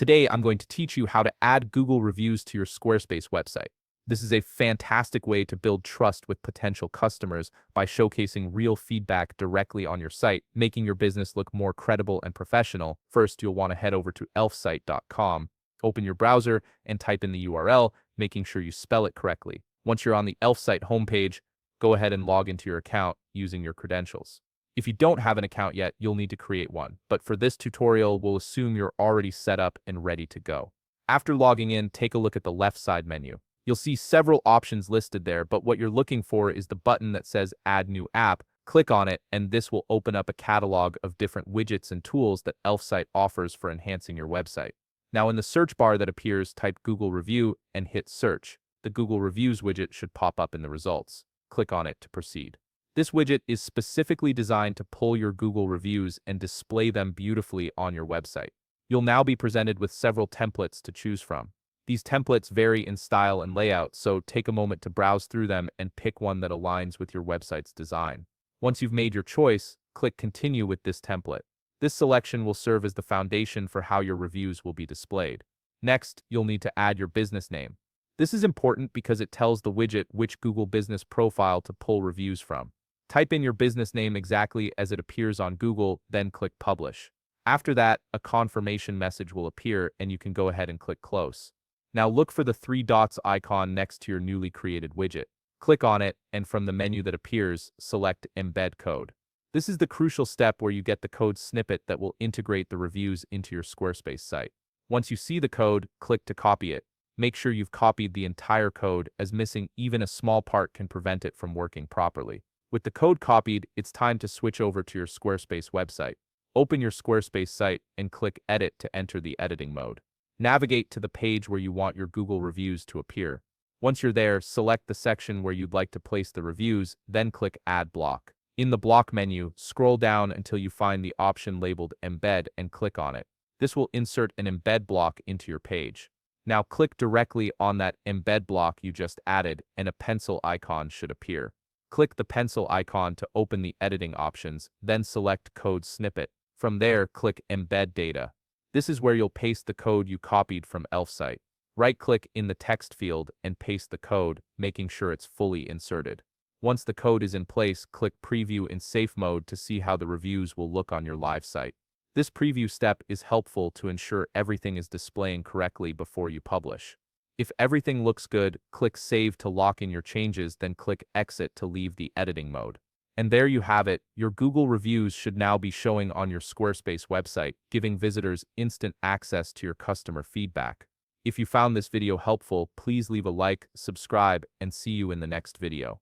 Today, I'm going to teach you how to add Google reviews to your Squarespace website. This is a fantastic way to build trust with potential customers by showcasing real feedback directly on your site, making your business look more credible and professional. First, you'll want to head over to elfsite.com, open your browser, and type in the URL, making sure you spell it correctly. Once you're on the Elfsite homepage, go ahead and log into your account using your credentials. If you don't have an account yet, you'll need to create one. But for this tutorial, we'll assume you're already set up and ready to go. After logging in, take a look at the left side menu. You'll see several options listed there, but what you're looking for is the button that says Add New App. Click on it, and this will open up a catalog of different widgets and tools that Elfsite offers for enhancing your website. Now, in the search bar that appears, type Google Review and hit Search. The Google Reviews widget should pop up in the results. Click on it to proceed. This widget is specifically designed to pull your Google reviews and display them beautifully on your website. You'll now be presented with several templates to choose from. These templates vary in style and layout, so take a moment to browse through them and pick one that aligns with your website's design. Once you've made your choice, click Continue with this template. This selection will serve as the foundation for how your reviews will be displayed. Next, you'll need to add your business name. This is important because it tells the widget which Google business profile to pull reviews from. Type in your business name exactly as it appears on Google, then click Publish. After that, a confirmation message will appear and you can go ahead and click Close. Now look for the three dots icon next to your newly created widget. Click on it, and from the menu that appears, select Embed Code. This is the crucial step where you get the code snippet that will integrate the reviews into your Squarespace site. Once you see the code, click to copy it. Make sure you've copied the entire code, as missing even a small part can prevent it from working properly. With the code copied, it's time to switch over to your Squarespace website. Open your Squarespace site and click Edit to enter the editing mode. Navigate to the page where you want your Google reviews to appear. Once you're there, select the section where you'd like to place the reviews, then click Add Block. In the block menu, scroll down until you find the option labeled Embed and click on it. This will insert an embed block into your page. Now click directly on that embed block you just added and a pencil icon should appear. Click the pencil icon to open the editing options, then select Code Snippet. From there, click Embed Data. This is where you'll paste the code you copied from Elfsite. Right-click in the text field and paste the code, making sure it's fully inserted. Once the code is in place, click Preview in Safe Mode to see how the reviews will look on your live site. This preview step is helpful to ensure everything is displaying correctly before you publish. If everything looks good, click Save to lock in your changes, then click Exit to leave the editing mode. And there you have it, your Google reviews should now be showing on your Squarespace website, giving visitors instant access to your customer feedback. If you found this video helpful, please leave a like, subscribe, and see you in the next video.